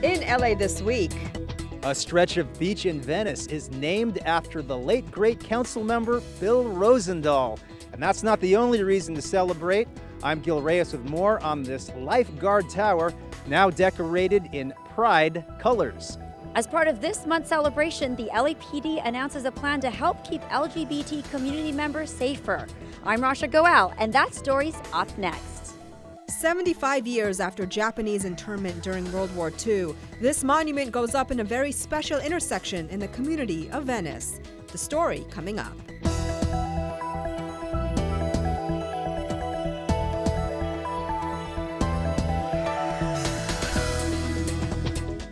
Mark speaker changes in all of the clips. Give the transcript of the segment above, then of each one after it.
Speaker 1: In LA this week.
Speaker 2: A stretch of beach in Venice is named after the late great council member Bill Rosendahl. And that's not the only reason to celebrate. I'm Gil Reyes with more on this lifeguard tower, now decorated in pride colors.
Speaker 3: As part of this month's celebration, the LAPD announces a plan to help keep LGBT community members safer. I'm Rasha Goel, and that story's up next.
Speaker 1: 75 years after Japanese internment during World War II, this monument goes up in a very special intersection in the community of Venice. The story coming up.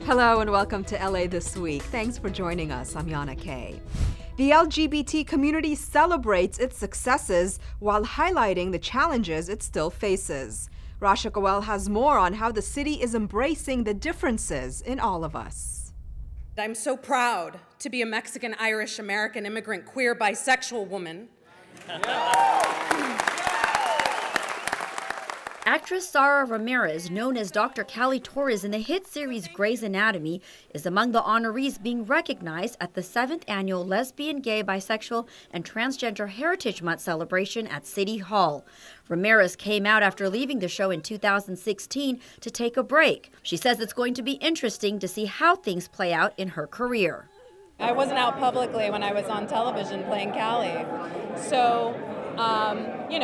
Speaker 1: Hello and welcome to LA This Week. Thanks for joining us. I'm Yana Kay. The LGBT community celebrates its successes while highlighting the challenges it still faces. Rasha Goel has more on how the city is embracing the differences in all of us.
Speaker 4: I'm so proud to be a Mexican, Irish, American, immigrant, queer, bisexual woman.
Speaker 3: Actress Sara Ramirez, known as Dr. Callie Torres in the hit series Grey's Anatomy, is among the honorees being recognized at the 7th annual Lesbian, Gay, Bisexual, and Transgender Heritage Month celebration at City Hall. Ramirez came out after leaving the show in 2016 to take a break. She says it's going to be interesting to see how things play out in her career.
Speaker 4: I wasn't out publicly when I was on television playing Callie. So,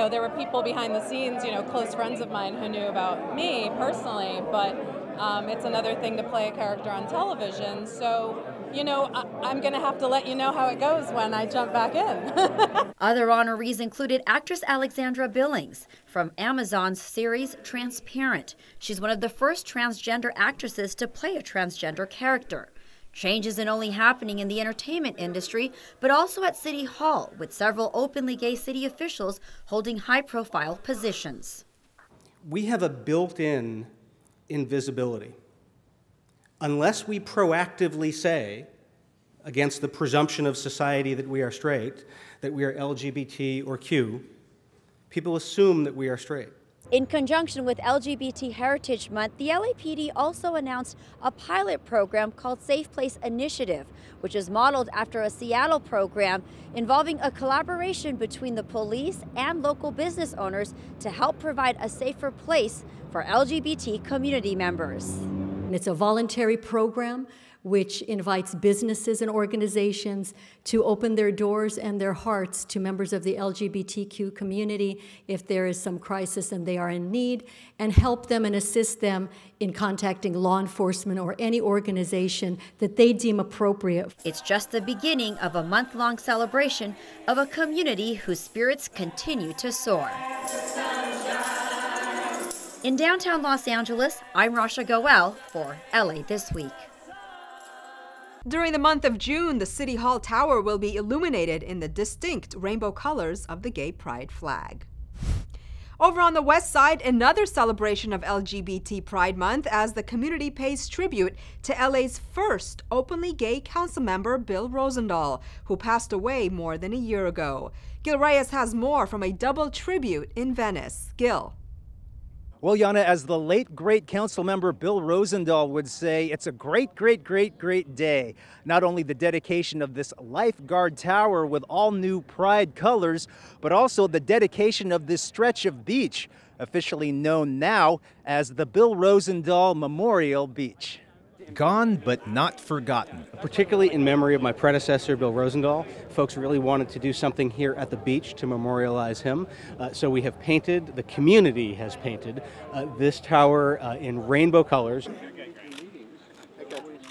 Speaker 4: there were people behind the scenes, close friends of mine who knew about me personally, but it's another thing to play a character on television. So, I'm going to have to let you know how it goes when I jump back in.
Speaker 3: Other honorees included actress Alexandra Billings from Amazon's series Transparent. She's one of the first transgender actresses to play a transgender character. Change isn't only happening in the entertainment industry, but also at City Hall, with several openly gay city officials holding high-profile positions.
Speaker 5: We have a built-in invisibility. Unless we proactively say, against the presumption of society that we are straight, that we are LGBT or Q, people assume that we are straight.
Speaker 3: In conjunction with LGBT Heritage Month, the LAPD also announced a pilot program called Safe Place Initiative, which is modeled after a Seattle program involving a collaboration between the police and local business owners to help provide a safer place for LGBT community members.
Speaker 6: It's a voluntary program which invites businesses and organizations to open their doors and their hearts to members of the LGBTQ community if there is some crisis and they are in need, and help them and assist them in contacting law enforcement or any organization that they deem appropriate.
Speaker 3: It's just the beginning of a month-long celebration of a community whose spirits continue to soar. In downtown Los Angeles, I'm Rasha Goel for LA This Week.
Speaker 1: During the month of June, the City Hall Tower will be illuminated in the distinct rainbow colors of the gay pride flag. Over on the west side, another celebration of LGBT Pride Month as the community pays tribute to LA's first openly gay council member, Bill Rosendahl, who passed away more than a year ago. Gil Reyes has more from a double tribute in Venice. Gil.
Speaker 2: Well, Yana, as the late great council member Bill Rosendahl would say, it's a great, great, great, great day. Not only the dedication of this lifeguard tower with all new pride colors, but also the dedication of this stretch of beach, officially known now as the Bill Rosendahl Memorial Beach.
Speaker 7: Gone but not forgotten.
Speaker 5: Particularly in memory of my predecessor, Bill Rosendahl, folks really wanted to do something here at the beach to memorialize him. So we have painted, the community has painted, this tower in rainbow colors.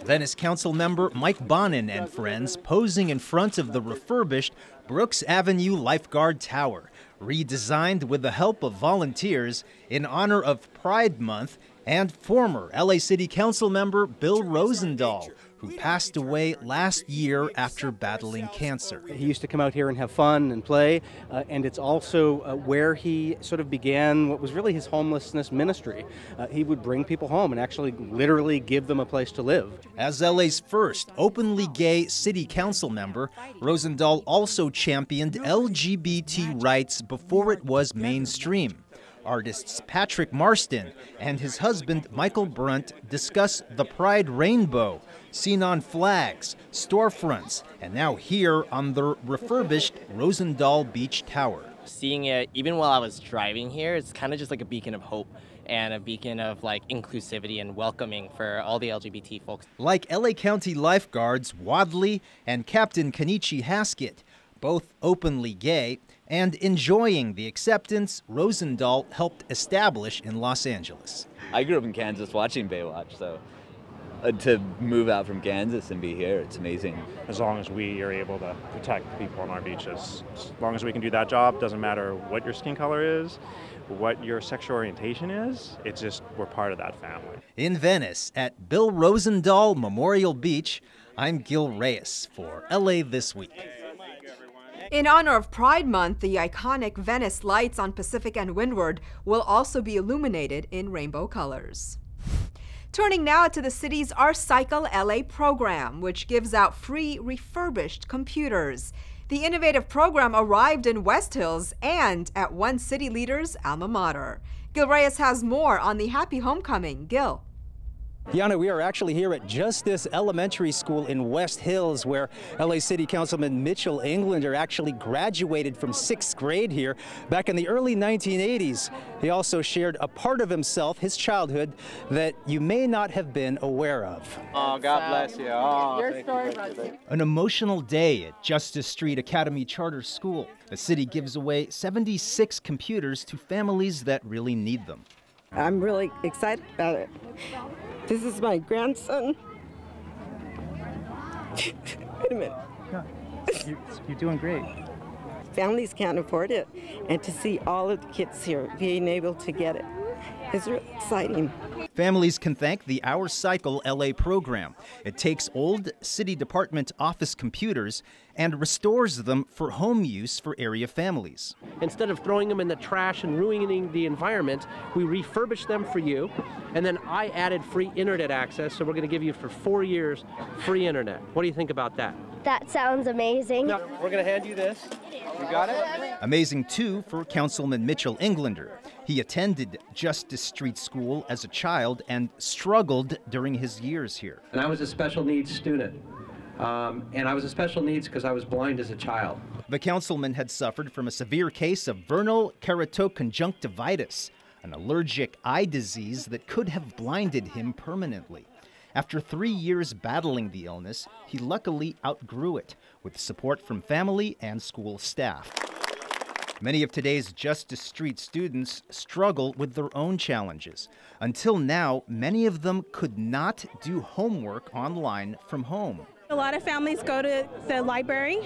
Speaker 7: Venice Council member Mike Bonin and friends posing in front of the refurbished Brooks Avenue Lifeguard Tower, redesigned with the help of volunteers in honor of Pride Month and former LA City Council member Bill Rosendahl, who passed away last year after battling cancer.
Speaker 5: He used to come out here and have fun and play, and it's also where he sort of began what was really his homelessness ministry. He would bring people home and actually literally give them a place to live.
Speaker 7: As LA's first openly gay city council member, Rosendahl also championed LGBT rights before it was mainstream. Artists Patrick Marston and his husband Michael Brunt discuss the Pride rainbow, seen on flags, storefronts, and now here on the refurbished Rosendahl Beach Tower.
Speaker 8: Seeing it, even while I was driving here, it's kind of just like a beacon of hope and a beacon of like inclusivity and welcoming for all the LGBT folks.
Speaker 7: Like LA County lifeguards Wadley and Captain Kenichi Haskett, both openly gay and enjoying the acceptance Rosendahl helped establish in Los Angeles.
Speaker 9: I grew up in Kansas watching Baywatch, so to move out from Kansas and be here, it's amazing.
Speaker 10: As long as we are able to protect people on our beaches, as long as we can do that job, doesn't matter what your skin color is, what your sexual orientation is, it's just we're part of that family.
Speaker 7: In Venice at Bill Rosendahl Memorial Beach, I'm Gil Reyes for LA This Week.
Speaker 1: In honor of Pride Month, the iconic Venice lights on Pacific and Windward will also be illuminated in rainbow colors. Turning now to the city's Our Cycle LA program, which gives out free refurbished computers. The innovative program arrived in West Hills and at one city leader's alma mater. Gil Reyes has more on the happy homecoming. Gil.
Speaker 2: Yana, we are actually here at Justice Elementary School in West Hills, where LA City Councilman Mitchell Englander actually graduated from 6th grade here back in the early 1980s. He also shared a part of himself, his childhood, that you may not have been aware of.
Speaker 11: Oh, God bless you. Oh,
Speaker 4: your story.
Speaker 7: An emotional day at Justice Street Academy Charter School. The city gives away 76 computers to families that really need them.
Speaker 12: I'm really excited about it. This is my grandson. Wait a minute.
Speaker 2: You're doing great.
Speaker 12: Families can't afford it, and to see all of the kids here being able to get it is really exciting.
Speaker 7: Families can thank the Our Cycle LA program. It takes old city department office computers and restores them for home use for area families.
Speaker 13: Instead of throwing them in the trash and ruining the environment, we refurbish them for you, and then I added free internet access, so we're going to give you for 4 years free internet. What do you think about that?
Speaker 14: That sounds amazing.
Speaker 13: Now, we're going to hand you this. You got it?
Speaker 7: Amazing, too, for Councilman Mitchell Englander. He attended Justice Street School as a child and struggled during his years here.
Speaker 15: And I was a special needs student. And I was a special needs because I was blind as a child.
Speaker 7: The councilman had suffered from a severe case of vernal keratoconjunctivitis, an allergic eye disease that could have blinded him permanently. After 3 years battling the illness, he luckily outgrew it, with support from family and school staff. Many of today's Justice Street students struggle with their own challenges. Until now, many of them could not do homework online from home.
Speaker 16: A lot of families go to the library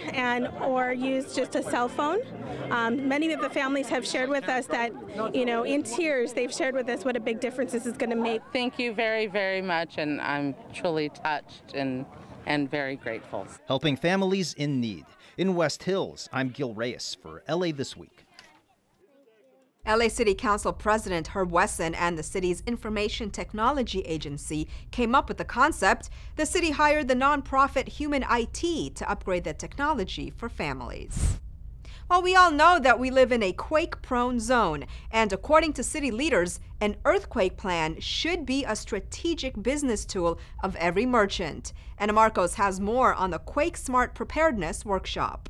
Speaker 16: or use just a cell phone. Many of the families have shared with us that, in tears, they've shared with us what a big difference this is going to make.
Speaker 17: Thank you very, very much, and I'm truly touched and very grateful.
Speaker 7: Helping families in need. In West Hills, I'm Gil Reyes for LA This Week.
Speaker 1: LA City Council President Herb Wesson and the city's Information Technology Agency came up with the concept. The city hired the nonprofit Human IT to upgrade the technology for families. Well, we all know that we live in a quake-prone zone, and according to city leaders, an earthquake plan should be a strategic business tool of every merchant. Anna Marcos has more on the Quake Smart Preparedness workshop.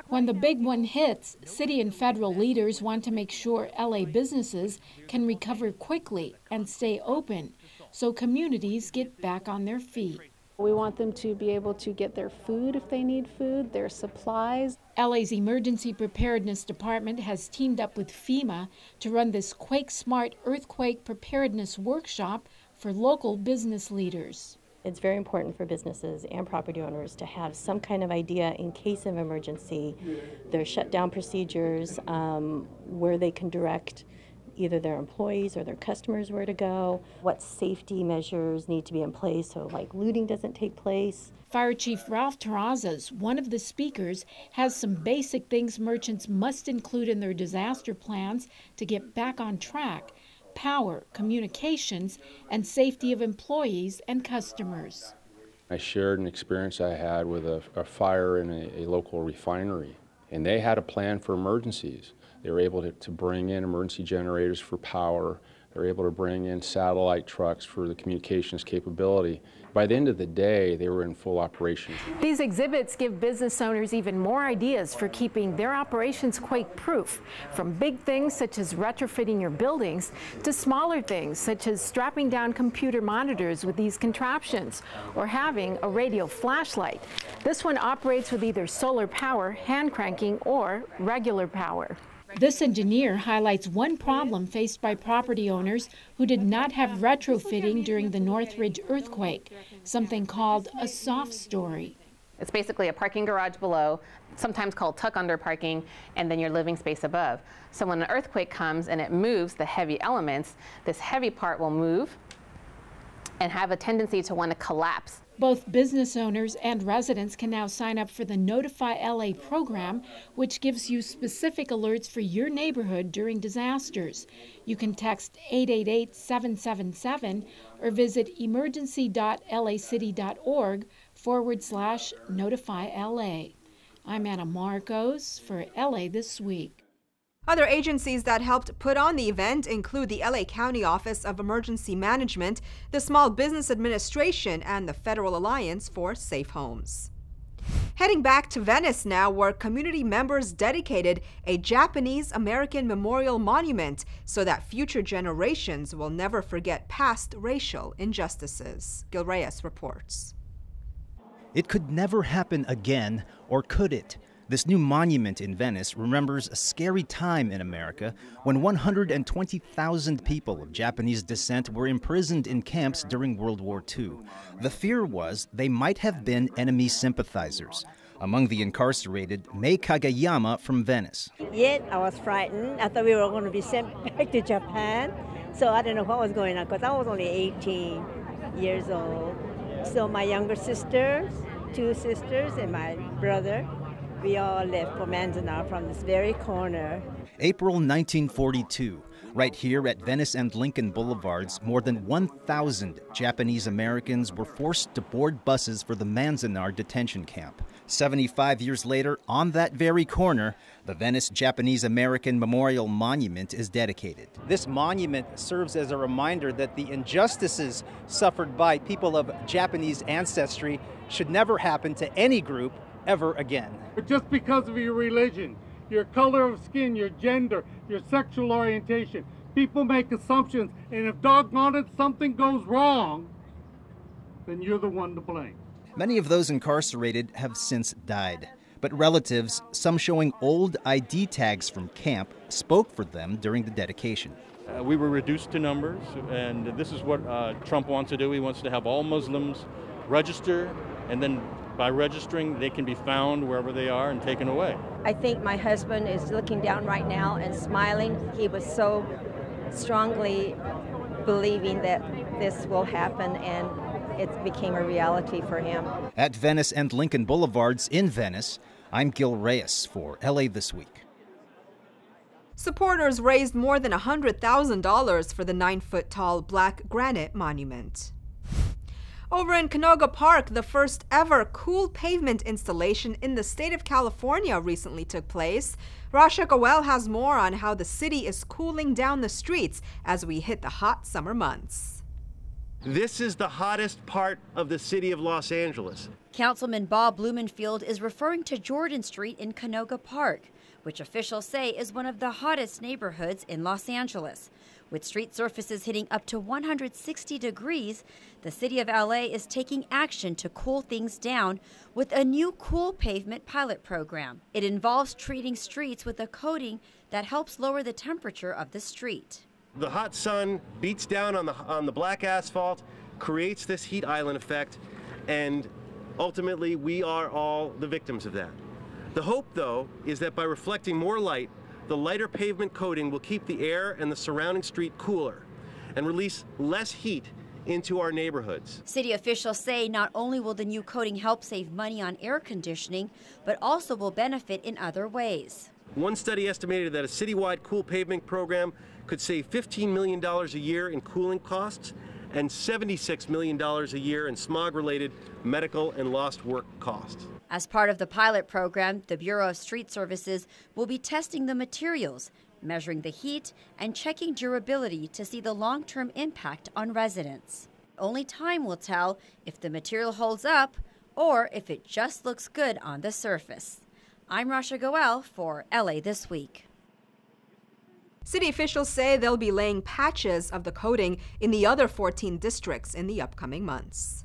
Speaker 18: When the big one hits, city and federal leaders want to make sure LA businesses can recover quickly and stay open so communities get back on their feet.
Speaker 19: We want them to be able to get their food if they need food, their supplies.
Speaker 18: LA's Emergency Preparedness Department has teamed up with FEMA to run this Quake Smart Earthquake Preparedness workshop for local business leaders.
Speaker 20: It's very important for businesses and property owners to have some kind of idea in case of emergency, their shutdown procedures, where they can direct either their employees or their customers where to go, what safety measures need to be in place so like looting doesn't take place.
Speaker 18: Fire Chief Ralph Terrazas, one of the speakers, has some basic things merchants must include in their disaster plans to get back on track: power, communications, and safety of employees and customers.
Speaker 21: I shared an experience I had with a fire in a local refinery, and they had a plan for emergencies. They were able to bring in emergency generators for power. They were able to bring in satellite trucks for the communications capability. By the end of the day, they were in full operation.
Speaker 18: These exhibits give business owners even more ideas for keeping their operations quake-proof, from big things such as retrofitting your buildings to smaller things such as strapping down computer monitors with these contraptions or having a radio flashlight. This one operates with either solar power, hand cranking, or regular power. This engineer highlights one problem faced by property owners who did not have retrofitting during the Northridge earthquake, something called a soft story.
Speaker 22: It's basically a parking garage below, sometimes called tuck-under parking, and then your living space above. So when an earthquake comes and it moves the heavy elements, this heavy part will move and have a tendency to want to collapse.
Speaker 18: Both business owners and residents can now sign up for the Notify LA program, which gives you specific alerts for your neighborhood during disasters. You can text 888-777 or visit emergency.lacity.org/notify-LA. I'm Anna Marcos for LA This Week.
Speaker 1: Other agencies that helped put on the event include the LA County Office of Emergency Management, the Small Business Administration, and the Federal Alliance for Safe Homes. Heading back to Venice now, where community members dedicated a Japanese-American memorial monument so that future generations will never forget past racial injustices. Gil Reyes reports.
Speaker 7: It could never happen again, or could it? This new monument in Venice remembers a scary time in America when 120,000 people of Japanese descent were imprisoned in camps during World War II. The fear was they might have been enemy sympathizers. Among the incarcerated, Mei Kagayama from Venice.
Speaker 23: Yet I was frightened. I thought we were going to be sent back to Japan. So I didn't know what was going on because I was only 18 years old. So my younger sisters, 2 sisters, and my brother, we all left for Manzanar from this very corner.
Speaker 7: April 1942. Right here at Venice and Lincoln Boulevards, more than 1,000 Japanese Americans were forced to board buses for the Manzanar detention camp. 75 years later, on that very corner, the Venice Japanese American Memorial Monument is dedicated.
Speaker 2: This monument serves as a reminder that the injustices suffered by people of Japanese ancestry should never happen to any group ever again.
Speaker 24: Just because of your religion, your color of skin, your gender, your sexual orientation, people make assumptions, and if doggone it, something goes wrong, then you're the one to blame.
Speaker 7: Many of those incarcerated have since died, but relatives, some showing old ID tags from camp, spoke for them during the dedication.
Speaker 25: We were reduced to numbers, and this is what Trump wants to do. He wants to have all Muslims register, and then by registering, they can be found wherever they are and taken away.
Speaker 26: I think my husband is looking down right now and smiling. He was so strongly believing that this will happen, and it became a reality for him.
Speaker 7: At Venice and Lincoln Boulevards in Venice, I'm Gil Reyes for LA This Week.
Speaker 1: Supporters raised more than $100,000 for the 9-foot-tall black granite monument. Over in Canoga Park, the first ever cool pavement installation in the state of California recently took place. Rasha Goel has more on how the city is cooling down the streets as we hit the hot summer months.
Speaker 27: This is the hottest part of the city of Los Angeles.
Speaker 3: Councilman Bob Blumenfield is referring to Jordan Street in Canoga Park, which officials say is one of the hottest neighborhoods in Los Angeles. With street surfaces hitting up to 160 degrees, the city of LA is taking action to cool things down with a new cool pavement pilot program. It involves treating streets with a coating that helps lower the temperature of the street.
Speaker 27: The hot sun beats down on the black asphalt, creates this heat island effect, and ultimately we are all the victims of that. The hope, though, is that by reflecting more light, the lighter pavement coating will keep the air and the surrounding street cooler and release less heat into our neighborhoods.
Speaker 3: City officials say not only will the new coating help save money on air conditioning, but also will benefit in other ways.
Speaker 27: One study estimated that a citywide cool pavement program could save $15 million a year in cooling costs and $76 million a year in smog-related medical and lost work costs.
Speaker 3: As part of the pilot program, the Bureau of Street Services will be testing the materials, measuring the heat, and checking durability to see the long-term impact on residents. Only time will tell if the material holds up or if it just looks good on the surface. I'm Rasha Goel for LA This Week.
Speaker 1: City officials say they'll be laying patches of the coating in the other 14 districts in the upcoming months.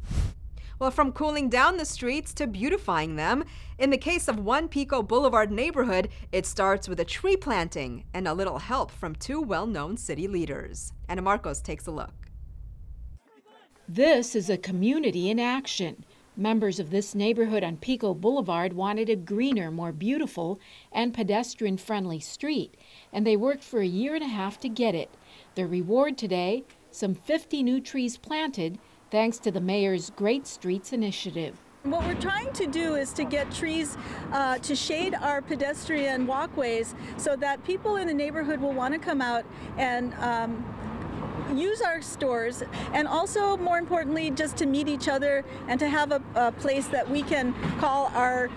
Speaker 1: Well, from cooling down the streets to beautifying them, in the case of One Pico Boulevard neighborhood, it starts with a tree planting and a little help from two well-known city leaders. Anna Marcos takes a look.
Speaker 18: This is a community in action. Members of this neighborhood on Pico Boulevard wanted a greener, more beautiful, and pedestrian-friendly street, and they worked for a year and a half to get it. Their reward today, some 50 new trees planted, thanks to the mayor's Great Streets initiative.
Speaker 4: What we're trying to do is to get trees to shade our pedestrian walkways so that people in the neighborhood will want to come out and use our stores, and also, more importantly, just to meet each other and to have a place that we can call our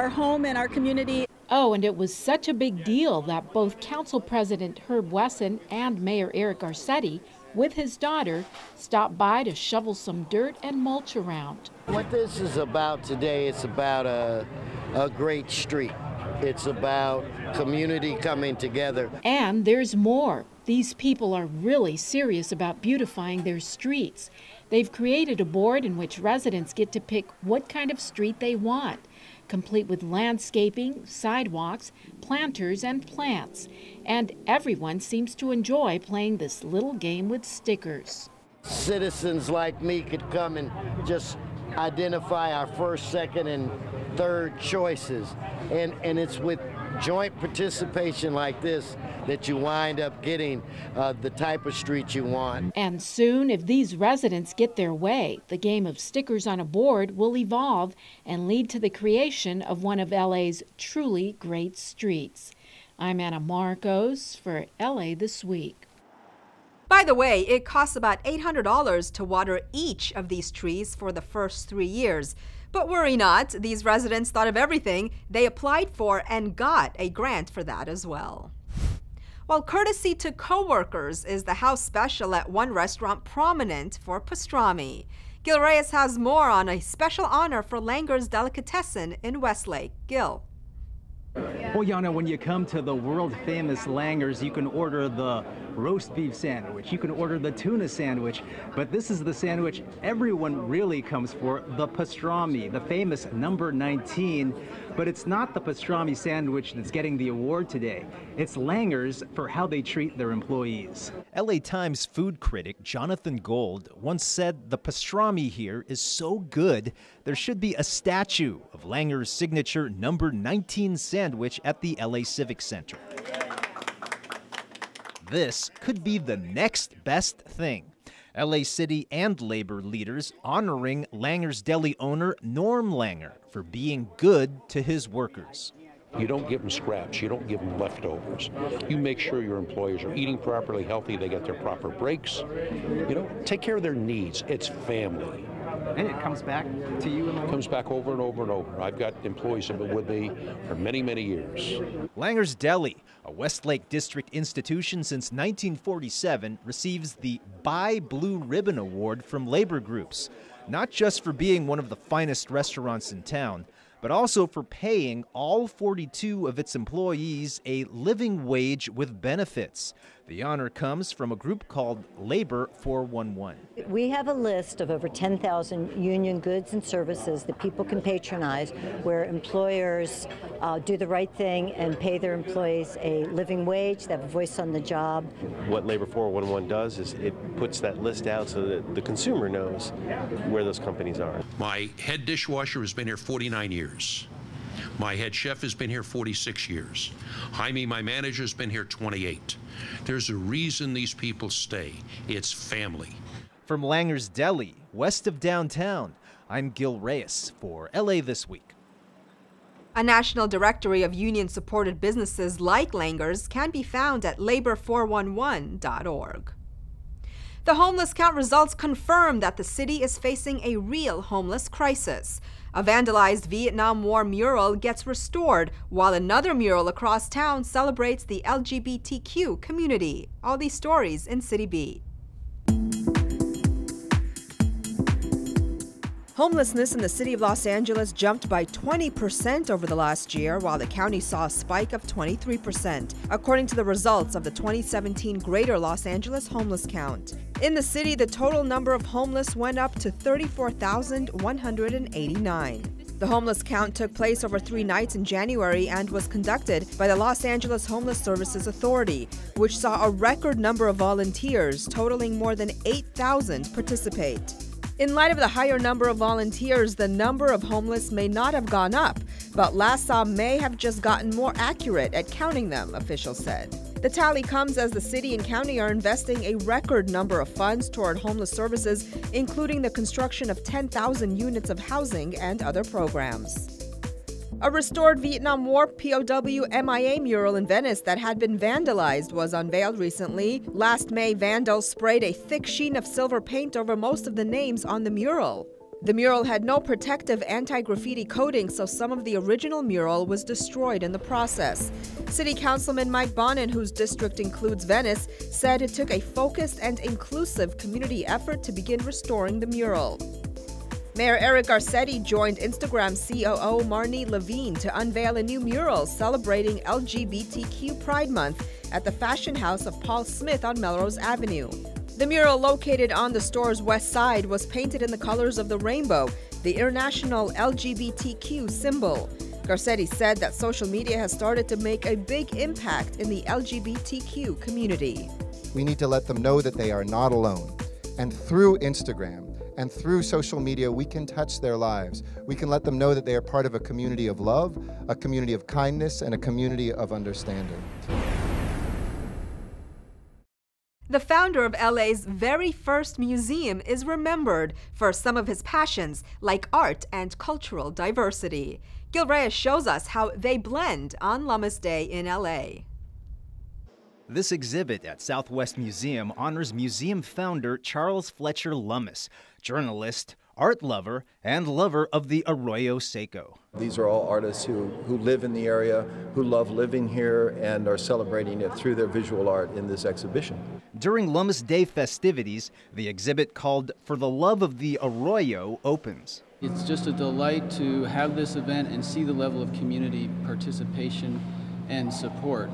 Speaker 4: home and our community.
Speaker 18: Oh, and it was such a big deal that both Council President Herb Wesson and Mayor Eric Garcetti, with his daughter, stopped by to shovel some dirt and mulch around.
Speaker 5: What this is about today, it's about a great street. It's about community coming together.
Speaker 18: And there's more. These people are really serious about beautifying their streets. They've created a board in which residents get to pick what kind of street they want, complete with landscaping, sidewalks, planters, and plants. And everyone seems to enjoy playing this little game with stickers.
Speaker 5: Citizens like me could come and just identify our first, second, and third choices. And it's with joint participation like this that you wind up getting the type of street you want.
Speaker 18: And soon, if these residents get their way, the game of stickers on a board will evolve and lead to the creation of one of LA's truly great streets. I'm Anna Marcos for LA This Week.
Speaker 1: By the way, it costs about $800 to water each of these trees for the first 3 years. But worry not, these residents thought of everything. They applied for and got a grant for that as well. Well, courtesy to coworkers is the house special at one restaurant prominent for pastrami. Gil Reyes has more on a special honor for Langer's Delicatessen in Westlake. Gil.
Speaker 2: Well, Yana, when you come to the world-famous Langer's, you can order the roast beef sandwich, you can order the tuna sandwich, but this is the sandwich everyone really comes for, the pastrami, the famous number 19. But it's not the pastrami sandwich that's getting the award today. It's Langer's for how they treat their employees.
Speaker 7: LA Times food critic Jonathan Gold once said the pastrami here is so good, there should be a statue of Langer's signature number 19 sandwich at the LA Civic Center. This could be the next best thing. LA City and labor leaders honoring Langer's Deli owner Norm Langer for being good to his workers.
Speaker 6: You don't give them scraps, you don't give them leftovers. You make sure your employees are eating properly, healthy, they get their proper breaks. You know, take care of their needs. It's family.
Speaker 2: And it comes back to you?
Speaker 6: It comes back over and over and over. I've got employees who have been with me for many, many years.
Speaker 7: Langer's Deli, a Westlake District institution since 1947, receives the Buy Blue Ribbon Award from labor groups, not just for being one of the finest restaurants in town, but also for paying all 42 of its employees a living wage with benefits. The honor comes from a group called Labor 411.
Speaker 8: We have a list of over 10,000 union goods and services that people can patronize where employers do the right thing and pay their employees a living wage, they have a voice on the job.
Speaker 27: What Labor 411 does is it puts that list out so that the consumer knows where those companies are.
Speaker 9: My head dishwasher has been here 49 years. My head chef has been here 46 years. Jaime, my manager, has been here 28. There's a reason these people stay. It's family.
Speaker 7: From Langer's Deli, west of downtown, I'm Gil Reyes for LA This Week.
Speaker 1: A national directory of union-supported businesses like Langer's can be found at labor411.org. The homeless count results confirm that the city is facing a real homeless crisis. A vandalized Vietnam War mural gets restored, while another mural across town celebrates the LGBTQ community. All these stories in Citybeat. Homelessness in the city of Los Angeles jumped by 20% over the last year, while the county saw a spike of 23%, according to the results of the 2017 Greater Los Angeles homeless count. In the city, the total number of homeless went up to 34,189. The homeless count took place over 3 nights in January and was conducted by the Los Angeles Homeless Services Authority, which saw a record number of volunteers, totaling more than 8,000 participate. In light of the higher number of volunteers, the number of homeless may not have gone up, but LASA may have just gotten more accurate at counting them, officials said. The tally comes as the city and county are investing a record number of funds toward homeless services, including the construction of 10,000 units of housing and other programs. A restored Vietnam War POW MIA mural in Venice that had been vandalized was unveiled recently. Last May, vandals sprayed a thick sheen of silver paint over most of the names on the mural. The mural had no protective anti-graffiti coating, so some of the original mural was destroyed in the process. City Councilman Mike Bonin, whose district includes Venice, said it took a focused and inclusive community effort to begin restoring the mural. Mayor Eric Garcetti joined Instagram COO Marnie Levine to unveil a new mural celebrating LGBTQ Pride Month at the Fashion House of Paul Smith on Melrose Avenue. The mural, located on the store's west side, was painted in the colors of the rainbow, the international LGBTQ symbol. Garcetti said that social media has started to make a big impact in the LGBTQ community.
Speaker 10: We need to let them know that they are not alone. And through Instagram, and through social media, we can touch their lives. We can let them know that they are part of a community of love, a community of kindness, and a community of understanding.
Speaker 1: The founder of LA's very first museum is remembered for some of his passions, like art and cultural diversity. Gil Reyes shows us how they blend on Lummis Day in LA.
Speaker 7: This exhibit at Southwest Museum honors museum founder Charles Fletcher Lummis, journalist, art lover, and lover of the Arroyo Seco.
Speaker 11: These are all artists who live in the area, who love living here, and are celebrating it through their visual art in this exhibition.
Speaker 7: During Lummis Day festivities, the exhibit called For the Love of the Arroyo opens.
Speaker 12: It's just a delight to have this event and see the level of community participation and support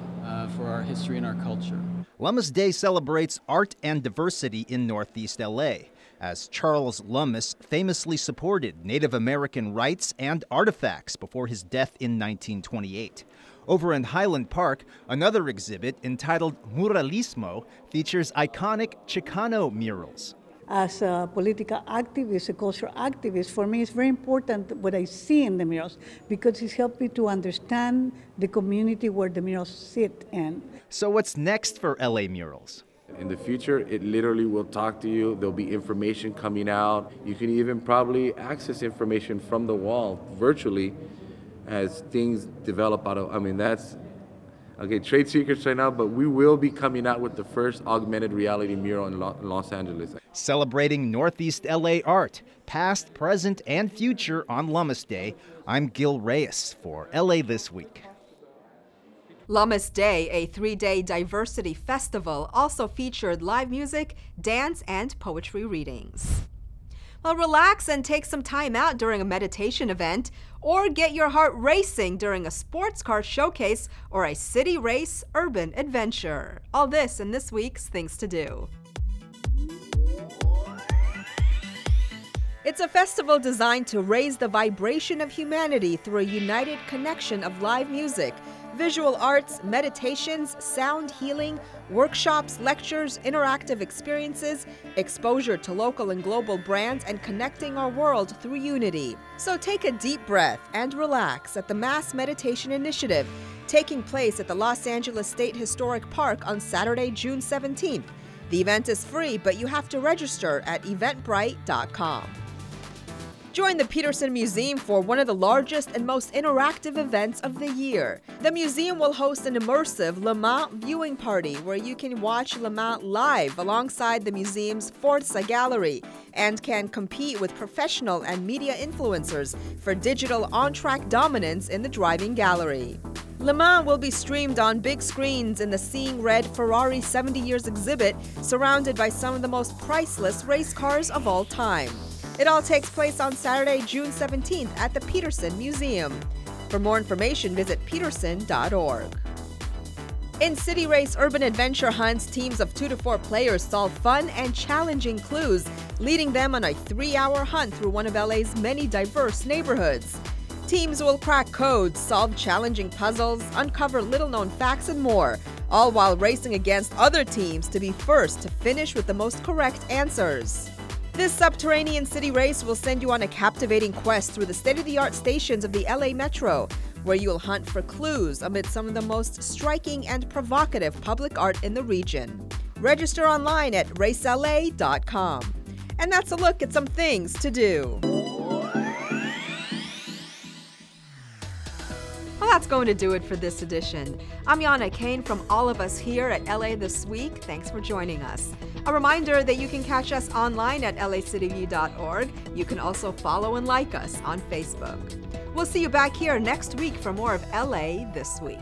Speaker 12: for our history and our culture.
Speaker 7: Lummis Day celebrates art and diversity in Northeast LA, as Charles Lummis famously supported Native American rights and artifacts before his death in 1928. Over in Highland Park, another exhibit entitled Muralismo features iconic Chicano murals.
Speaker 13: As a political activist, a cultural activist, for me it's very important what I see in the murals because it's helped me to understand the community where the murals sit in.
Speaker 7: So what's next for LA Murals?
Speaker 14: In the future, it literally will talk to you. There'll be information coming out. You can even probably access information from the wall virtually as things develop out of, that's, okay, trade secrets right now, but we will be coming out with the first augmented reality mural in Los Angeles.
Speaker 7: Celebrating Northeast LA art, past, present, and future on Lummis Day, I'm Gil Reyes for LA This Week.
Speaker 1: Lummis Day, a 3-day diversity festival, also featured live music, dance, and poetry readings. Well, relax and take some time out during a meditation event, or get your heart racing during a sports car showcase or a city race urban adventure. All this in this week's Things to Do. It's a festival designed to raise the vibration of humanity through a united connection of live music, visual arts, meditations, sound healing, workshops, lectures, interactive experiences, exposure to local and global brands, and connecting our world through unity. So take a deep breath and relax at the Mass Meditation Initiative, taking place at the Los Angeles State Historic Park on Saturday, June 17th. The event is free, but you have to register at eventbrite.com. Join the Peterson Museum for one of the largest and most interactive events of the year. The museum will host an immersive Le Mans viewing party where you can watch Le Mans live alongside the museum's Forza gallery and can compete with professional and media influencers for digital on-track dominance in the driving gallery. Le Mans will be streamed on big screens in the Seeing Red Ferrari 70 Years exhibit, surrounded by some of the most priceless race cars of all time. It all takes place on Saturday, June 17th at the Peterson Museum. For more information, visit peterson.org. In City Race Urban Adventure Hunts, teams of 2 to 4 players solve fun and challenging clues, leading them on a 3-hour hunt through one of LA's many diverse neighborhoods. Teams will crack codes, solve challenging puzzles, uncover little-known facts, and more, all while racing against other teams to be first to finish with the most correct answers. This subterranean city race will send you on a captivating quest through the state-of-the-art stations of the LA Metro, where you'll hunt for clues amid some of the most striking and provocative public art in the region. Register online at racela.com. And that's a look at some things to do. Well, that's going to do it for this edition. I'm Yana Kane from all of us here at LA This Week. Thanks for joining us. A reminder that you can catch us online at lacityview.org. You can also follow and like us on Facebook. We'll see you back here next week for more of LA This Week.